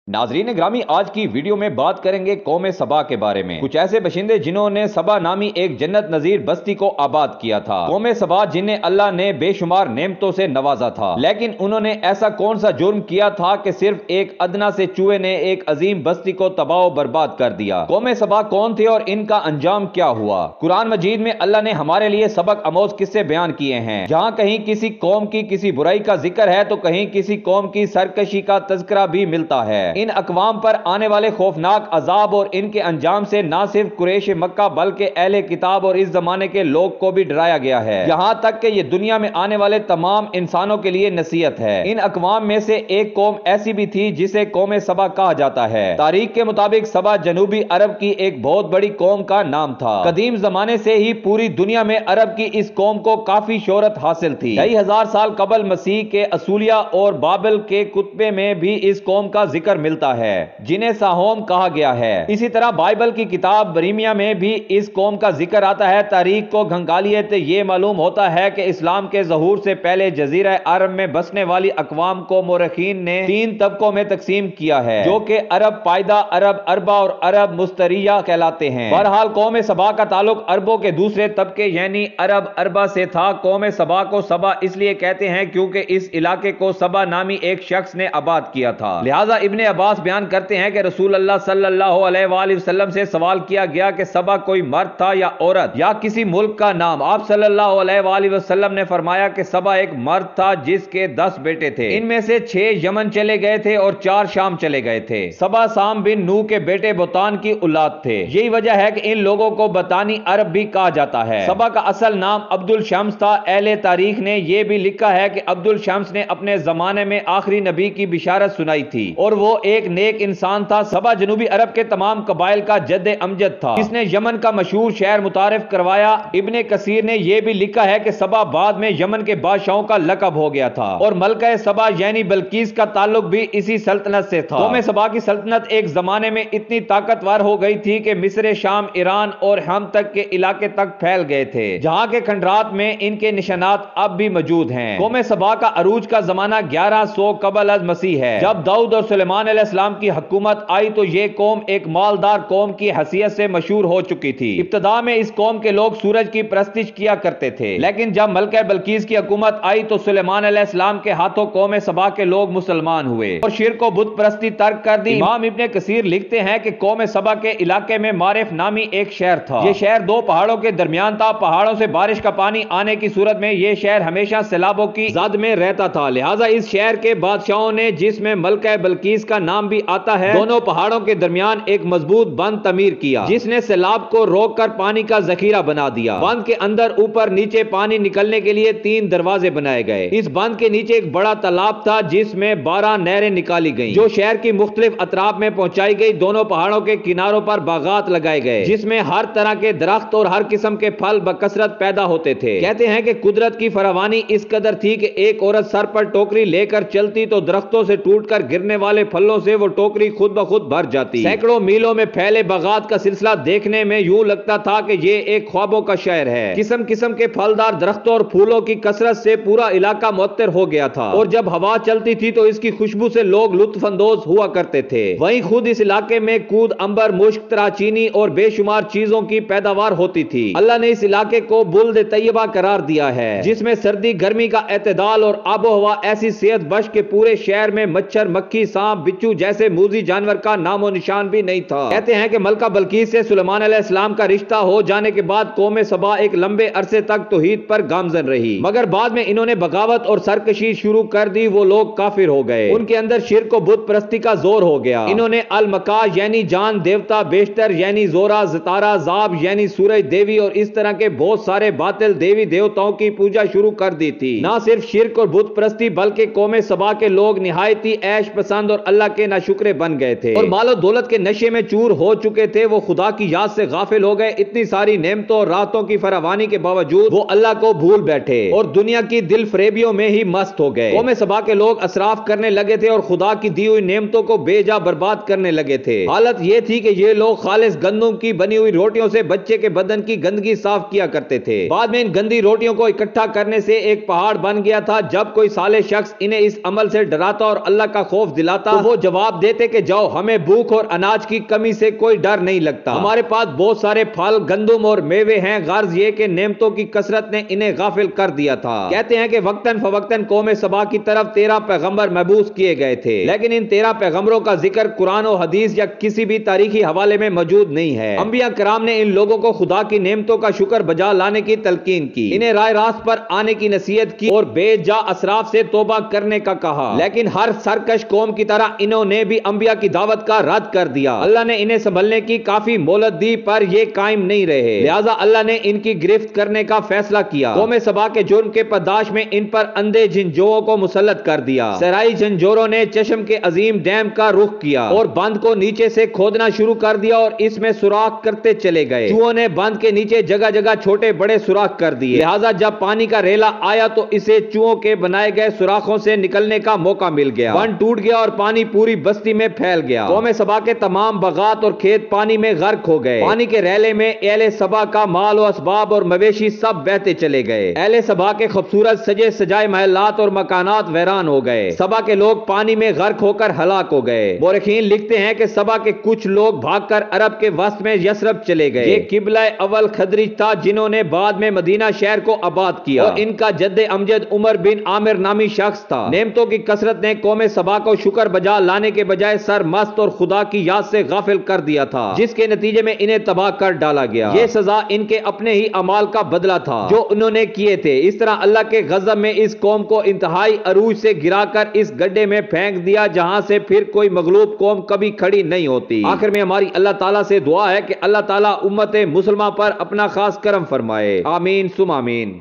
नाजरीन ग्रामी, आज की वीडियो में बात करेंगे कौम सबा के बारे में। कुछ ऐसे बशिंदे जिन्होंने सबा नामी एक जन्नत नजीर बस्ती को आबाद किया था। कौम सबा जिन्हें अल्लाह ने बेशुमार नेमतों से नवाजा था, लेकिन उन्होंने ऐसा कौन सा जुर्म किया था कि सिर्फ एक अदना से चूहे ने एक अजीम बस्ती को तबाह बर्बाद कर दिया। कौम सबा कौन थे और इनका अंजाम क्या हुआ? कुरान मजीद में अल्लाह ने हमारे लिए सबक आमोज किस्से बयान किए हैं। जहाँ कहीं किसी कौम की किसी बुराई का जिक्र है तो कहीं किसी कौम की सरकशी का तज़किरा भी मिलता है। इन अक़वाम पर आने वाले खौफनाक अजाब और इनके अंजाम से न सिर्फ कुरैश मक्का बल्कि अहले किताब और इस जमाने के लोग को भी डराया गया है, यहाँ तक कि ये दुनिया में आने वाले तमाम इंसानों के लिए नसीहत है। इन अक़वाम में से एक कौम ऐसी भी थी जिसे कौम सबा कहा जाता है। तारीख के मुताबिक सबा जनूबी अरब की एक बहुत बड़ी कौम का नाम था। कदीम जमाने से ही पूरी दुनिया में अरब की इस कौम को काफी शोहरत हासिल थी। 2500 साल कबल मसीह के असूलिया और बाबिल के कुतबे में भी इस कौम का जिक्र मिलता है, जिन्हें साहोम कहा गया है। इसी तरह बाइबल की किताब बरीमिया में भी इस कौम का जिक्र आता है। तारीख को घंगालिए तो ये मालूम होता है कि इस्लाम के ज़हूर से पहले जजीरा अरब में बसने वाली अक़वाम को मोरखीन ने 3 तबकों में तकसीम किया है, जो कि अरब पायदा, अरब अरबा और अरब मुस्तरिया कहलाते हैं। बहरहाल कौम सबा का ताल्लुक अरबों के दूसरे तबके यानी अरब अरबा से था। कौम सबा को सबा इसलिए कहते हैं क्योंकि इस इलाके को सबा नामी एक शख्स ने आबाद किया था। लिहाजा इब्ने अब्बास बयान करते हैं कि रसूल अल्लाह सल्लल्लाहु अलैहि वसल्लम से सवाल किया गया कि सबा कोई मर्द था या औरत या किसी मुल्क का नाम। आप सल्लल्लाहु अलैहि वसल्लम ने फरमाया कि सबा एक मर्द था जिसके 10 बेटे थे। इनमें से 6 यमन चले गए थे और 4 शाम चले गए थे। सबा साम बिन नूह के बेटे बुतान की औलाद थे। यही वजह है कि इन लोगों को बतानी अरब भी कहा जाता है। सबा का असल नाम अब्दुल शम्स था। अहले तारीख ने यह भी लिखा है कि अब्दुल शम्स ने अपने जमाने में आखिरी नबी की बिशारत सुनाई थी और वो एक नेक इंसान था। सबा जनूबी अरब के तमाम कबाइल का जद्दे अमजद था। इसने यमन का मशहूर शहर मुतारिफ करवाया। इब्ने कसीर ने यह भी लिखा है कि सबा बाद में यमन के बादशाहों का लकब हो गया था और मलका सबा यानी बल्कीस का ताल्लुक भी इसी सल्तनत से था। कौम सबा की सल्तनत एक जमाने में इतनी ताकतवर हो गई थी कि मिस्र, शाम, ईरान और हम तक के इलाके तक फैल गए थे, जहाँ के खंडरात में इनके निशानात अब भी मौजूद हैं। कौम सबा का अरूज का जमाना 1100 कबल अज मसीह है। जब दाऊद और सुलेमान अलैहिस्सलाम की हुकूमत आई तो ये कौम एक मालदार कौम की हैसियत से मशहूर हो चुकी थी। इब्तदा में इस कौम के लोग सूरज की परस्तिश किया करते थे, लेकिन जब मलका बल्कीस की हुकूमत आई तो सुलेमान अलैहिस्सलाम के हाथों कौम सबा के लोग मुसलमान हुए और शिर्क और बुत परस्ती तर्क कर दी। इमाम इब्ने कसीर लिखते हैं कि कौम सबा के इलाके में मारिफ नामी एक शहर था। यह शहर 2 पहाड़ों के दरमियान था। पहाड़ों से बारिश का पानी आने की सूरत में यह शहर हमेशा सैलाबों की जद में रहता था। लिहाजा इस शहर के बादशाहों ने, जिसमें मलका बल्कीस का नाम भी आता है, दोनों पहाड़ों के दरमियान एक मजबूत बंद तमीर किया, जिसने सैलाब को रोककर पानी का जखीरा बना दिया। बंद के अंदर ऊपर नीचे पानी निकलने के लिए 3 दरवाजे बनाए गए। इस बंद के नीचे एक बड़ा तालाब था जिसमें 12 नहरें निकाली गई, जो शहर की मुख्तलिफ अतराफ में पहुंचाई गई। दोनों पहाड़ों के किनारों पर बागात लगाए गए जिसमें हर तरह के दरख्त और हर किस्म के फल बकसरत पैदा होते थे। कहते हैं कि कुदरत की फरावानी इस कदर थी कि एक औरत सर पर टोकरी लेकर चलती तो दरख्तों से टूटकर गिरने वाले फलों से वो टोकरी खुद ब खुद भर जाती। सैकड़ों मीलों में फैले बागात का सिलसिला देखने में यूं लगता था कि ये एक ख्वाबों का शहर है। किस्म किस्म के फलदार दरख्तों और फूलों की कसरत से पूरा इलाका मुअत्तर हो गया था और जब हवा चलती थी तो इसकी खुशबू से लोग लुत्फ अंदोज हुआ करते थे। वहीं खुद इस इलाके में कूद, अंबर, मुश्क, तराचीनी और बेशुमार चीजों की पैदावार होती थी। अल्लाह ने इस इलाके को बुल्द तैयबा करार दिया है, जिसमें सर्दी गर्मी का एतदाल और आबो हवा ऐसी सेहत बख्श के पूरे शहर में मच्छर, मक्खी, सांप, बिच्छू जैसे मूजी जानवर का नामो निशान भी नहीं था। कहते हैं कि मलका बल्कीस से सुलेमान अलैहिस्सलाम का रिश्ता हो जाने के बाद कौम सबा एक लंबे अरसे तक तौहीद पर गामजन रही, मगर बाद में इन्होंने बगावत और सरकशी शुरू कर दी। वो लोग काफिर हो गए। उनके अंदर शिर्क और बुत परस्ती का जोर हो गया। इन्होंने अल मका यानी जान देवता, बेशतर यानी जोरा, जतारा, जाब यानी सूरज देवी और इस तरह के बहुत सारे बातिल देवी देवताओं की पूजा शुरू कर दी थी। ना सिर्फ शिर्क और बुत परस्ती बल्कि कौम सबा के लोग निहायती ऐश पसंद और अल्लाह के नाशुक्रे बन गए थे और मालो दौलत के नशे में चूर हो चुके थे। वो खुदा की याद से गाफिल हो गए। इतनी सारी नेमतों और राहतों की फरावानी के बावजूद वो अल्लाह को भूल बैठे और दुनिया की दिल फरेबियों में ही मस्त हो गए। कौम सबा के लोग असराफ करने लगे थे और खुदा की दी हुई नेमतों को बेजा बर्बाद करने लगे थे। हालत ये थी कि ये लोग खालिस गंदम की बनी हुई रोटियों से बच्चे के बदन की गंदगी साफ किया करते थे। बाद में इन गंदी रोटियों को इकट्ठा करने से एक पहाड़ बन गया था। जब कोई साले शख्स इन्हें इस अमल से डराता और अल्लाह का खौफ दिलाता तो वो وہ جواب دیتے کہ جاؤ، ہمیں بھوک اور اناج کی کمی سے کوئی ڈر نہیں لگتا، ہمارے پاس بہت سارے پھل، گندم اور میوے ہیں۔ غرض یہ کہ نعمتوں کی کثرت نے انہیں غافل کر دیا تھا۔ کہتے ہیں کہ وقتاً فوقتاً قوم سبا کی طرف 13 پیغمبر مبعوث کیے گئے تھے، لیکن ان 13 پیغمبروں کا ذکر قرآن و حدیث یا کسی بھی تاریخی حوالے میں موجود نہیں ہے۔ انبیاء کرام نے ان لوگوں کو خدا کی نعمتوں کا شکر بجا لانے کی تلقین کی، انہیں راہ راست پر آنے کی نصیحت کی اور بے جا اسراف سے توبہ کرنے کا کہا، لیکن ہر سرکش قوم کی طرح انہوں نے بھی انبیاء کی دعوت کا رد کر دیا۔ اللہ نے انہیں سنبھلنے کی کافی مہلت دی پر یہ قائم نہیں رہے، لہذا اللہ نے ان کی گرفت کرنے کا فیصلہ کیا۔ قوم سبا کے جرم کے پاداش میں ان پر اندھے جھنجھوؤں کو مسلط کر دیا۔ صحرائی جھنجھوڑوں نے چشم کے عظیم ڈیم کا رخ کیا اور بند کو نیچے سے کھودنا شروع کر دیا اور اس میں سوراخ کرتے چلے گئے۔ چوہوں نے بند کے نیچے جگہ جگہ چھوٹے بڑے سوراخ کر دیے، لہذا جب پانی کا ریلا آیا تو اسے چوہوں کے بنائے گئے سوراخوں سے نکلنے کا موقع مل گیا۔ بند ٹوٹ گیا اور پانی پوری بستی میں پھیل گیا۔ قوم سبا کے تمام باغات اور کھیت پانی میں غرق ہو گئے۔ پانی کے ریلے میں اہل سبا کا مال و اسباب اور مویشی سب بہتے چلے گئے۔ اہل سبا کے خوبصورت سجے سجائے محلات اور مکانات ویران ہو گئے۔ سبا کے لوگ پانی میں غرق ہو کر ہلاک ہو گئے۔ مورخین لکھتے ہیں کہ سبا کے کچھ لوگ بھاگ کر عرب کے وسط میں یثرب چلے گئے۔ یہ قبلہ اول خدرج تھا جنہوں نے بعد میں مدینہ شہر کو آباد کیا، اور ان کا جد امجد عمر بن عامر نامی شخص تھا۔ نعمتوں کی کثرت نے قوم سبا کو شکر بجا لانے کے بجائے سرمست اور خدا کی یاد سے غافل کر دیا تھا، جس کے نتیجے میں انہیں تباہ کر ڈالا گیا۔ یہ سزا ان کے اپنے ہی اعمال کا بدلہ تھا جو انہوں نے کیے تھے۔ اس طرح اللہ کے غضب میں اس قوم کو انتہائی عروج سے گرا کر اس گڈھے میں پھینک دیا جہاں سے پھر کوئی مغلوب قوم کبھی کھڑی نہیں ہوتی۔ آخر میں ہماری اللہ تعالیٰ سے دعا ہے کہ اللہ تعالیٰ امت مسلمہ پر اپنا خاص کرم فرمائے۔ آمین ثم آمین۔